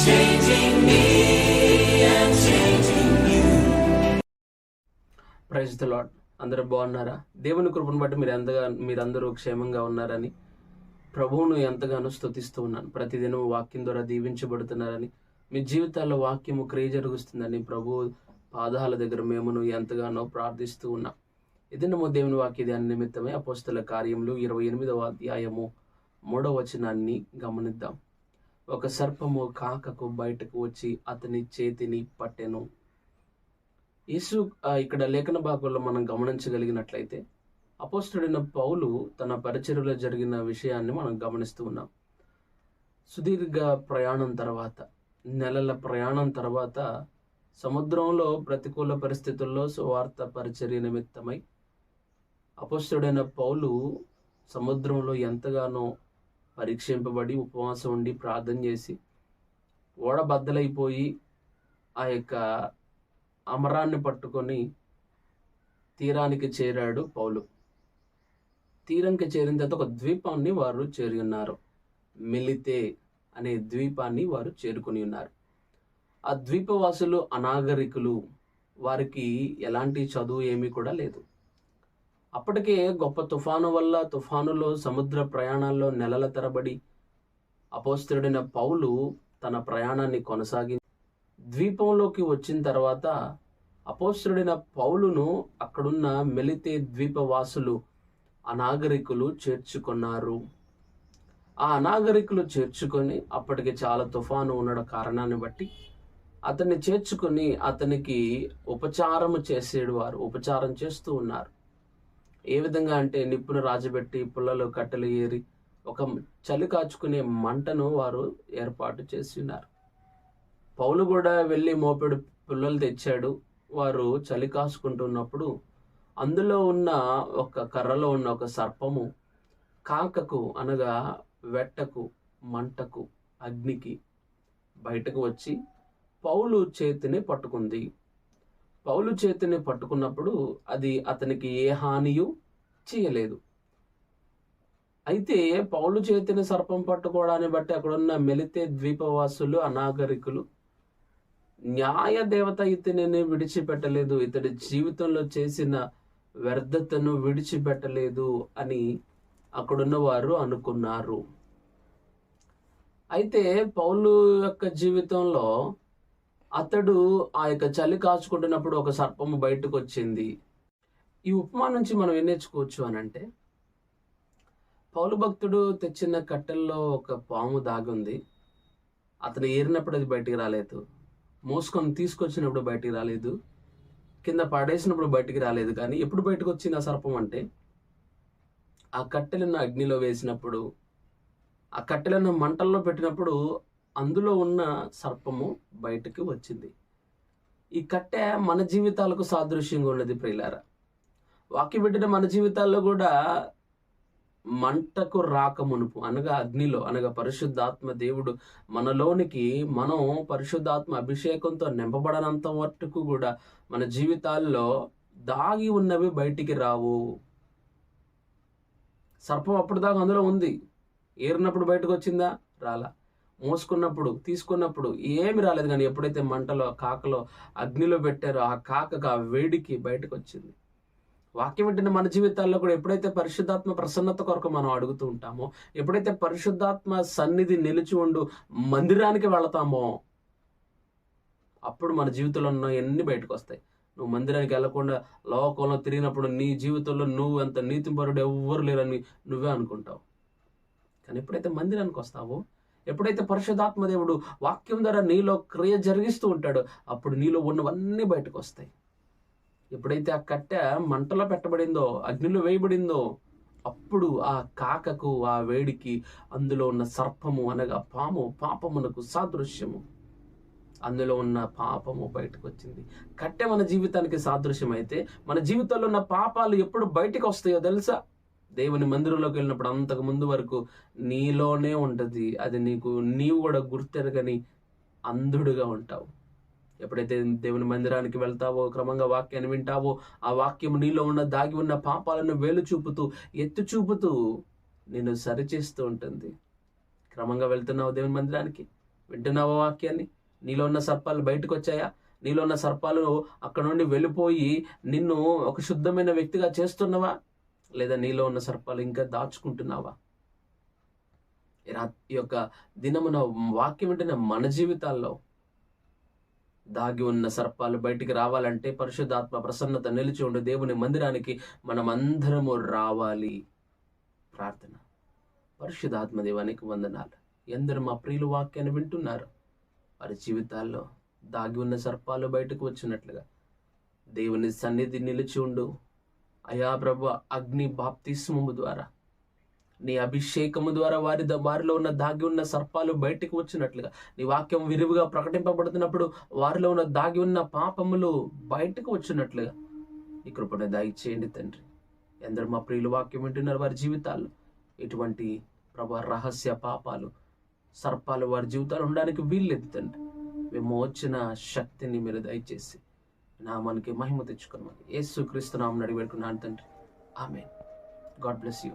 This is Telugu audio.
changing me and changing you. Praise the Lord. అందరూ బాగున్నారా? దేవుని కృపను బట్టి మీరందరూ క్షేమంగా ఉన్నారని ప్రభువును ఎంతగానో స్తుతిస్తూ ఉన్నాను. ప్రతిదినం వాక్యం ద్వారా దీవించబడుతున్నారని, మీ జీవితాల్లో వాక్యము క్రియ జరుగుతుందని ప్రభు పాదాల దగ్గర మేమును ఎంతగానో ప్రార్థిస్తూ ఉన్నాం. ఇదినము దేవుని వాక్య ధ్యాన నిమిత్తమే అపోస్తల కార్యములు 28వ అధ్యాయము 3వ వచనాన్ని గమనిద్దాం. ఒక సర్పము కాకకు బయటకు వచ్చి అతని చేతిని పట్టెను. యేసు ఇక్కడ లేఖన భాగంలో మనం గమనించగలిగినట్లయితే అపోస్తలుడైన పౌలు తన పరిచర్యలో జరిగిన విషయాన్ని మనం గమనిస్తూ ఉన్నాం. సుదీర్ఘ ప్రయాణం తర్వాత, నెలల ప్రయాణం తర్వాత సముద్రంలో ప్రతికూల పరిస్థితుల్లో సువార్త పరిచర్య నిమిత్తమై అపోస్తలుడైన పౌలు సముద్రంలో ఎంతగానో పరీక్షింపబడి ఉపవాసం ఉండి ప్రార్థన చేసి ఓడ బద్దలైపోయి ఆ యొక్క అమరాన్ని పట్టుకొని తీరానికి చేరాడు పౌలు. తీరంకి చేరిన తర్వాత ఒక ద్వీపాన్ని వారు చేరి ఉన్నారు. మిలితే అనే ద్వీపాన్ని వారు చేరుకుని ఉన్నారు. ఆ ద్వీపవాసులు అనాగరికులు, వారికి ఎలాంటి చదువు ఏమీ కూడా లేదు. అప్పటికే గొప్ప తుఫాను వల్ల తుఫానులో సముద్ర ప్రయాణాల్లో నెలల తరబడి అపోస్తలుడైన పౌలు తన ప్రయాణాన్ని కొనసాగి ద్వీపంలోకి వచ్చిన తర్వాత అపోస్తలుడైన పౌలును అక్కడున్న మెలితే ద్వీపవాసులు అనాగరికులు చేర్చుకున్నారు. ఆ అనాగరికులు చేర్చుకొని, అప్పటికి చాలా తుఫాను ఉండడం కారణాన్ని బట్టి అతన్ని చేర్చుకొని అతనికి ఉపచారము చేసేడు వారు ఉపచారం చేస్తూ ఉన్నారు. ఏ విధంగా అంటే నిప్పును రాజబెట్టి పుల్లలు కట్టెలు ఏరి ఒక చలి కాచుకునే మంటను వారు ఏర్పాటు చేసి ఉన్నారు. పౌలు కూడా వెళ్ళి మోపెడు పుల్లలు తెచ్చాడు. వారు చలి కాచుకుంటున్నప్పుడు అందులో ఉన్న ఒక కర్రలో ఉన్న ఒక సర్పము కాకకు అనగా వెట్టకు, మంటకు, అగ్నికి బయటకు వచ్చి పౌలు చేతిని పట్టుకుంది. పౌలు చేతిని పట్టుకున్నప్పుడు అది అతనికి ఏ హానియు చేయలేదు. అయితే పౌలు చేతిని సర్పం పట్టుకోవడాన్ని బట్టి అక్కడున్న మెలితే ద్వీపవాసులు అనాగరికులు, న్యాయ దేవత ఇతనిని విడిచిపెట్టలేదు, ఇతడి జీవితంలో చేసిన వ్యర్థతను విడిచిపెట్టలేదు అని అక్కడున్న వారు అనుకున్నారు. అయితే పౌలు యొక్క జీవితంలో అతడు ఆ యొక్క చలి కాచుకుంటున్నప్పుడు ఒక సర్పము బయటకు వచ్చింది. ఈ ఉపమా నుంచి మనం ఏం నేర్చుకోవచ్చు అని అంటే, పౌలు భక్తుడు తెచ్చిన కట్టెల్లో ఒక పాము దాగుంది. అతను ఏరినప్పుడు అది బయటికి రాలేదు, మోసుకొని తీసుకొచ్చినప్పుడు బయటికి రాలేదు, కింద పడేసినప్పుడు బయటికి రాలేదు. కానీ ఎప్పుడు బయటకు వచ్చింది ఆ సర్పం అంటే, ఆ కట్టెలను అగ్నిలో వేసినప్పుడు, ఆ కట్టెలను మంటల్లో పెట్టినప్పుడు అందులో ఉన్న సర్పము బయటకు వచ్చింది. ఈ కట్టె మన జీవితాలకు సాదృశ్యంగా ఉన్నది ప్రియులారా. వాక్యం పెట్టిన మన జీవితాల్లో కూడా మంటకు రాక మునుపు అనగా అగ్నిలో అనగా పరిశుద్ధాత్మ దేవుడు మనలోనికి మనం పరిశుద్ధాత్మ అభిషేకంతో నింపబడనంత వరకు కూడా మన జీవితాల్లో దాగి ఉన్నవి బయటికి రావు. సర్పం అప్పుడు దాకా అందులో ఉంది, ఏరినప్పుడు బయటకు వచ్చిందా? రాలా. మోసుకున్నప్పుడు తీసుకున్నప్పుడు ఏమి రాలేదు. కానీ ఎప్పుడైతే మంటలో కాకలో అగ్నిలో పెట్టారో ఆ కాకకు ఆ వేడికి బయటకు వచ్చింది. వాక్యం వింటున్న మన జీవితాల్లో కూడా ఎప్పుడైతే పరిశుద్ధాత్మ ప్రసన్నత కొరకు మనం అడుగుతూ ఉంటామో, ఎప్పుడైతే పరిశుద్ధాత్మ సన్నిధి నిలిచి ఉండు మందిరానికి వెళతామో, అప్పుడు మన జీవితంలో ఉన్న ఎన్ని బయటకు వస్తాయి. నువ్వు మందిరానికి వెళ్లకుండా లోకంలో తిరిగినప్పుడు నీ జీవితంలో నువ్వు అంత నీతిపరుడు ఎవ్వరు లేరని నువ్వే అనుకుంటావు. కానీ ఎప్పుడైతే మందిరానికి వస్తావో, ఎప్పుడైతే పరిశుద్ధాత్మ దేవుడు వాక్యం ద్వారా నీలో క్రియ జరిగిస్తూ ఉంటాడో, అప్పుడు నీలో ఉన్నవన్నీ బయటకు వస్తాయి. ఎప్పుడైతే ఆ కట్టె మంటలో పెట్టబడిందో, అగ్నిలో వేయబడిందో, అప్పుడు ఆ కాకకు ఆ వేడికి అందులో ఉన్న సర్పము అనగా పాము, పాపమునకు సాదృశ్యము, అందులో ఉన్న పాపము బయటకు వచ్చింది. కట్టె మన జీవితానికి సాదృశ్యం అయితే, మన జీవితంలో ఉన్న పాపాలు ఎప్పుడు బయటకు వస్తాయో తెలుసా? దేవుని మందిరంలోకి వెళ్ళినప్పుడు అంతకు ముందు వరకు నీలోనే ఉంటుంది. అది నీవు కూడా గుర్తెరగని అంధుడుగా ఉంటావు. ఎప్పుడైతే దేవుని మందిరానికి వెళ్తావో, క్రమంగా వాక్యాన్ని వింటావో, ఆ వాక్యం నీలో ఉన్న దాగి ఉన్న పాపాలను వేలు చూపుతూ ఎత్తు చూపుతూ నిన్ను సరిచేస్తూ ఉంటుంది. క్రమంగా వెళ్తున్నావు దేవుని మందిరానికి, వింటున్నావా వాక్యాన్ని? నీలో ఉన్న సర్పాలు బయటకు వచ్చాయా? నీలో ఉన్న సర్పాలు అక్కడ నుండి వెళ్ళిపోయి నిన్ను ఒక శుద్ధమైన వ్యక్తిగా చేస్తున్నావా? లేదా నీలో ఉన్న సర్పాలు ఇంకా దాచుకుంటున్నావా? ఈ యొక్క దినమున వాక్యం వింటున్న మన జీవితాల్లో దాగి ఉన్న సర్పాలు బయటికి రావాలంటే పరిశుద్ధాత్మ ప్రసన్నత నిలిచి ఉండే దేవుని మందిరానికి మనం అందరము రావాలి. ప్రార్థన. పరిశుద్ధాత్మ దేవానికి వందనాలు. ఎందరు మా ప్రియులు వాక్యాన్ని వింటున్నారు, వారి జీవితాల్లో దాగి ఉన్న సర్పాలు బయటకు వచ్చినట్లుగా దేవుని సన్నిధి నిలిచి ఉండు. అయా ప్రభు, అగ్ని బాప్తిస్మము ద్వారా, నీ అభిషేకము ద్వారా వారిలో ఉన్న దాగి ఉన్న సర్పాలు బయటకు వచ్చినట్లుగా, నీ వాక్యం విరివిగా ప్రకటింపబడుతున్నప్పుడు వారిలో ఉన్న దాగి ఉన్న పాపములు బయటకు వచ్చినట్లుగా ఈ కృపను దయచేయండి తండ్రి. ఎందరు మా ప్రియులు వాక్యం వింటున్నారు, వారి జీవితాల్లో ఎటువంటి ప్రభు రహస్య పాపాలు, సర్పాలు వారి జీవితాలు ఉండడానికి వీల్లేదు తండ్రి. విమోచన శక్తిని మీరు దయచేసి నామానికి మహిమ తెచ్చుకోమని యేసుక్రీస్తు నామమున అడిగి పెట్టుకున్నాను తండ్రి. ఆమేన్. God bless you.